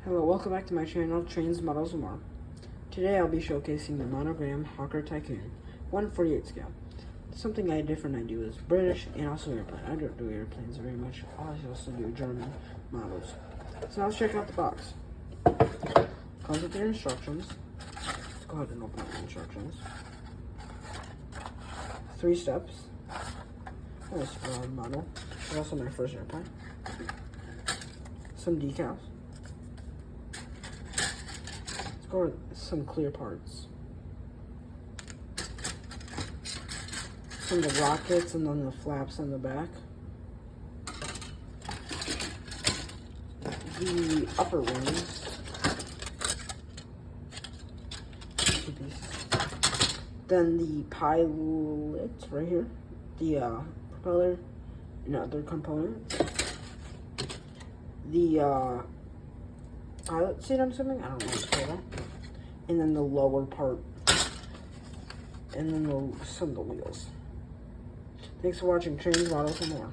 Hello, welcome back to my channel, Trains, Models, and More. Today I'll be showcasing the Monogram Hawker Typhoon 1/48 scale. Something different I do is British and also airplane. I don't do airplanes very much. I also do German models. So let's check out the box. Comes with your instructions. Let's go ahead and open up the instructions. 3 steps. Nice round model. It's also my first airplane. Some decals. Or some clear parts. Some of the rockets and then the flaps on the back. The upper wings. Then the pilot right here. The propeller and other components. The pilot seat, I'm assuming. I don't know what to say that. And then the lower part. And then some of the wheels. Thanks for watching Trains, Models, and More.